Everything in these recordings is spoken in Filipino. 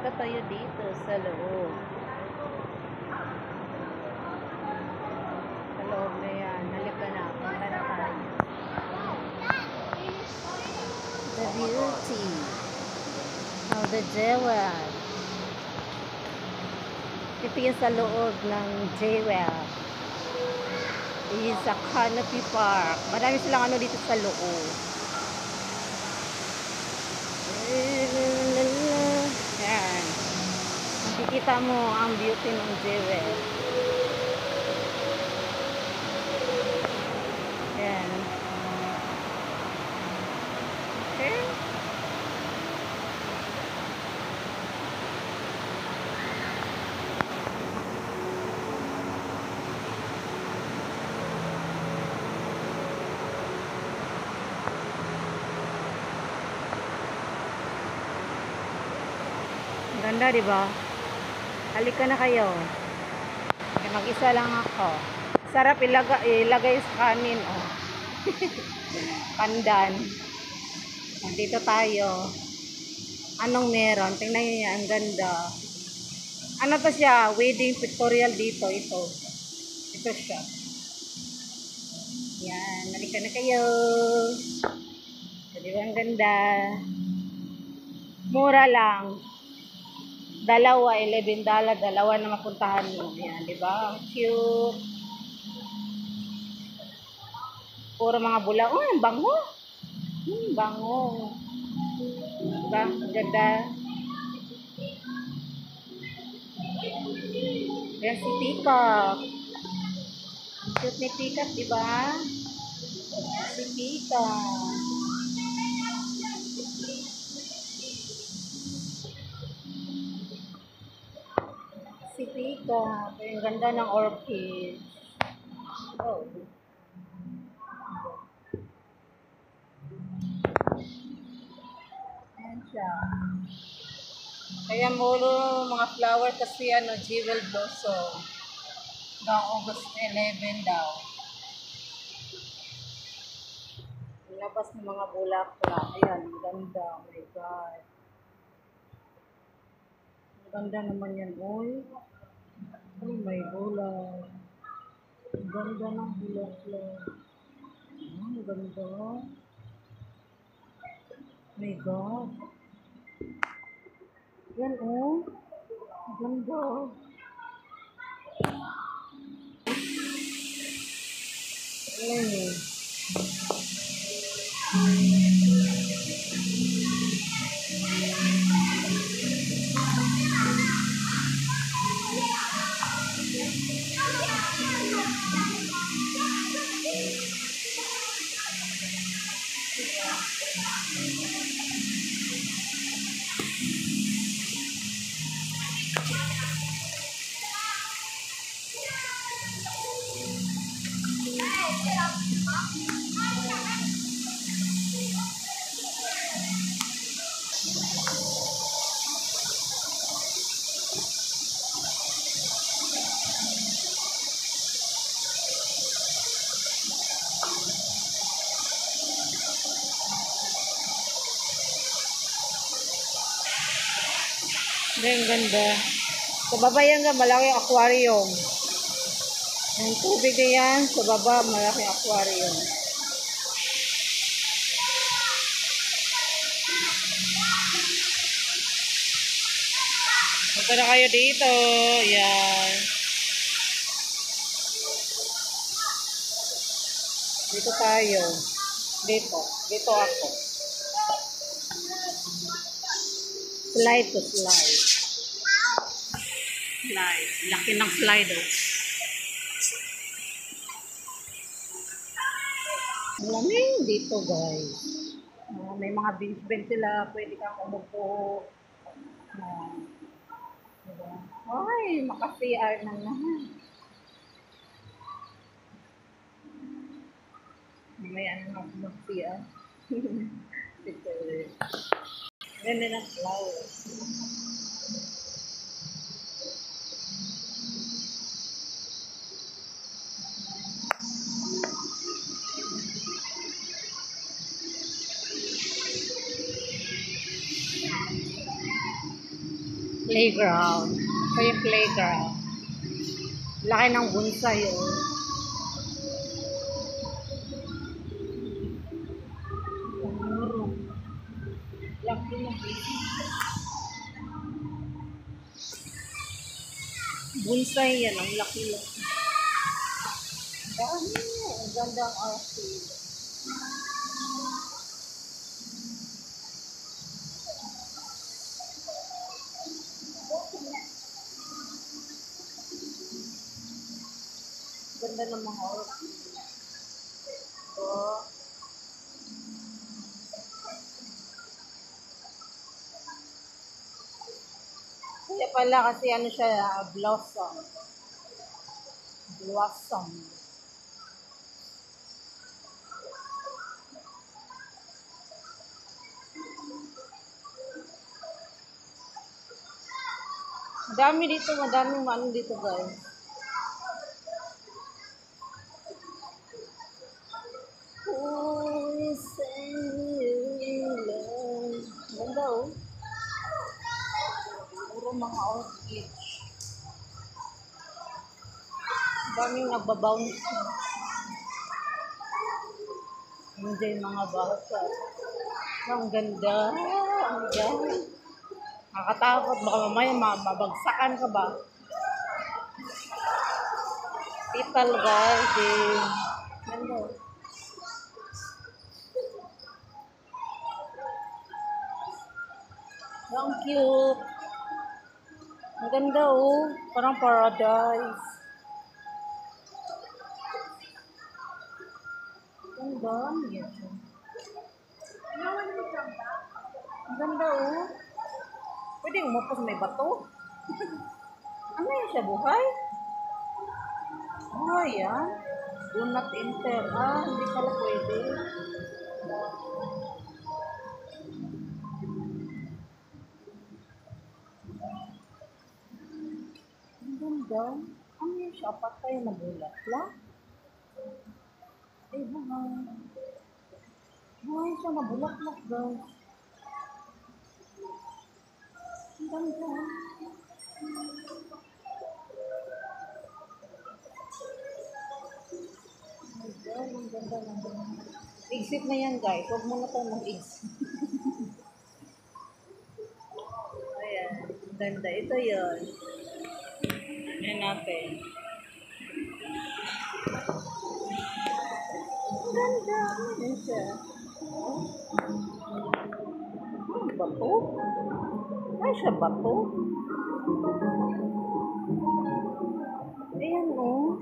Halika tayo dito sa loob. Sa loob na yan. Halika na. Punta na tayo. The beauty of the Jewel. Ito yung sa loob ng Jewel. Is a canopy park. Marami silang ano dito sa loob. Yan. Makikita mo ang beauty ng Jewel. Yan. Okay. Ganda, di ba? Halika na kayo. Mag-isa lang ako. Sarap ilagay sa kanin, oh. Pandan. Dito tayo. Anong meron? Tingnan niyo yan, ang ganda. Ano to siya? Wedding pictorial dito, ito. Ito siya. Yan, halika na kayo. Di ba ang ganda? Mura lang. Dalawa, $11. Dalawa na mapuntahan mo. Yan, di ba? Cute. Puro mga bula. Oh, ang bango. Bango. Diba? Ganda. Yan si Peacock. Cute ni Peacock, diba? Si Peacock. Si Peacock. Yung ganda ng orchid. Oh. Ayan siya. Kaya muro mga flower kasi ano, jewel blossom. Hanggang August 11 daw. Labas ng mga bulaklak. Ayan, ang ganda. Oh my God. Ang ganda naman yan, boy. Oh, may bulak. Ang ganda ng bulaklak. Oh, ang ganda. Oh my God. Yan, oh. Ang ganda. Ayan, eh. Ang ganda. Sa baba yan nga, malaking aquarium. Ang tubig na yan, sa baba, malaking aquarium. Punta na kayo dito. Yan. Dito tayo. Dito. Dito ako. Slide to slide. Slide. Laki ng slide, oh. Malamig dito, guys. May mga bench sila. Pwede kang umupo. Diba? Ay, maka-CR na naman. May ano mag-CR. Ganda ng flowers. Playground. Ito yung playground. Laki ng bonsai, oh. Laki ng bonsai yan. Ang laki-laki. Dami. Ang ganda ang outfit. Ganda ng mga outfit. Oh. Kaya pala kasi ano siya, blossom. Blossom. Dami dito, madaming ano dito guys. Ganda oh. Puro mga outfit. Daming nagbabounce. Hindi yung mga bata. Ang ganda. Ang ganda. Nakatakot. Baka mamaya mabagsakan ka ba? Petal garden. Ganda. Ang cute. Ang ganda oh. Parang paradise. Ang dami yan. Ang ganda oh. Pwede umapos may bato. Ano yan siya, buhay? Buhay yan. Do not enter. Ah, hindi pala pwede. Ang ganda. Ano yan siya? Patay na bulat. Eh, buhay. Buhay siya na bulaklak guys. Ang ganda. Ang ganda ng ganda. Exit na yan guys. Huwag mo na ito mag-exit. Ayan. Ang ganda. Ito yun. Ayan natin. Ang ganda. Ayan siya. Bato? Ay siya bato? Ayan oh.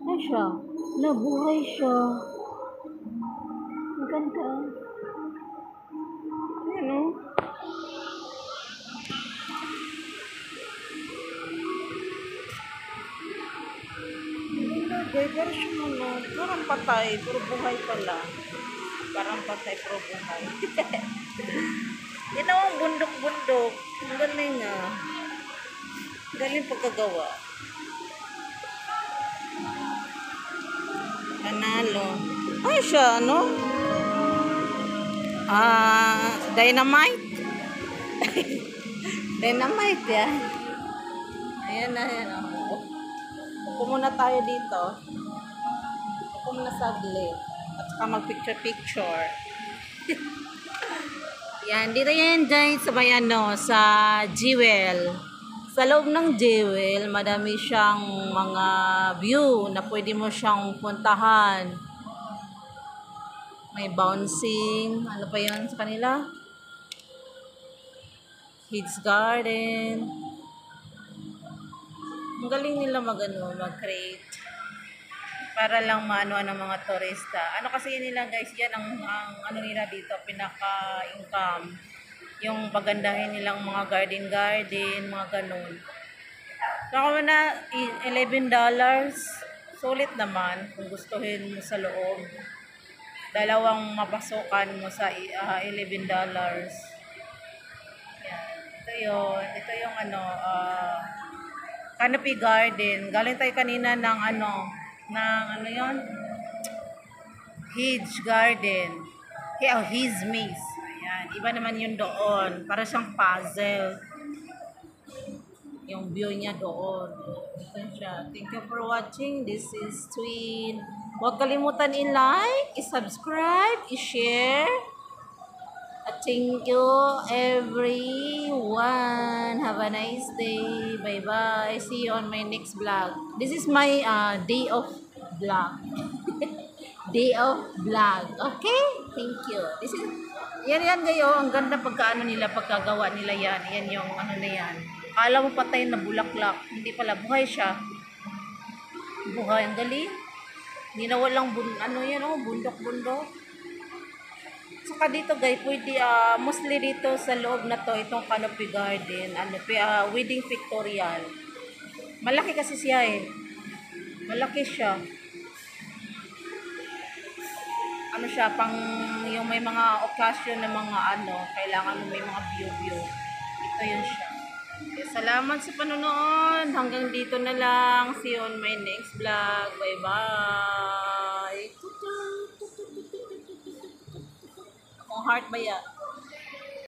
Ay siya. Nabuhay siya. Ang ganda. Ayan oh. Pero siya ano. Parang patay. Puro buhay pala. Parang patay. Puro buhay. Yan ang bundok-bundok. Ang galing nga. Galing pagkagawa. Panalo. Ay siya, ano? Dynamite. Dynamite yan. Ayan na, ayan. Upo muna tayo dito. Upo muna saglit. At saka mag-picture-picture. Yan, dito yan guys sa ano, sa Jewel. Sa loob ng Jewel, madami siyang mga view na pwede mo siyang puntahan. May bouncing, ano pa yan sa kanila? Kids Garden. Ang galing nila mag-create. Para lang maano ng mga turista. Ano kasi nila guys, yan ang ano nila dito, pinaka-income. Yung pagandahin nilang mga garden, mga ganun. Saka na $11. Sulit naman kung gustuhin mo sa loob. Dalawang mapasukan mo sa $11. Yan. Ito yung ano, Canopy Garden. Galing tayo kanina ng ano yon? Hedge Garden. His Maze. Ayan. Yan. Iba naman yung doon. Para siyang puzzle. Yung view niya doon. Ito siya. Thank you for watching. This is Twin. Huwag kalimutan i-like, i-subscribe, i-share. At thank you everyone. Have a nice day. Bye-bye. See you on my next vlog. This is my day of vlog. Day of vlog. Okay? Thank you. This is yan gayo. Ang ganda pagkaano nila, pagkagawa nila yan. Yan yung ano na yan. Akala mo patay na bulaklak. Hindi pala. Buhay siya. Buhay. Ang galing. Hindi na walang bundok-bundok. Saka dito guys, pwede mostly dito sa loob na to, itong canopy garden, wedding pictorial. Malaki kasi siya eh. Malaki siya. Ano siya, pang yung may mga occasion na mga kailangan mo may mga view. Ito yun siya. Okay, salamat sa panonood. Hanggang dito na lang. See you on my next vlog. Bye-bye. Akong heart ba yan?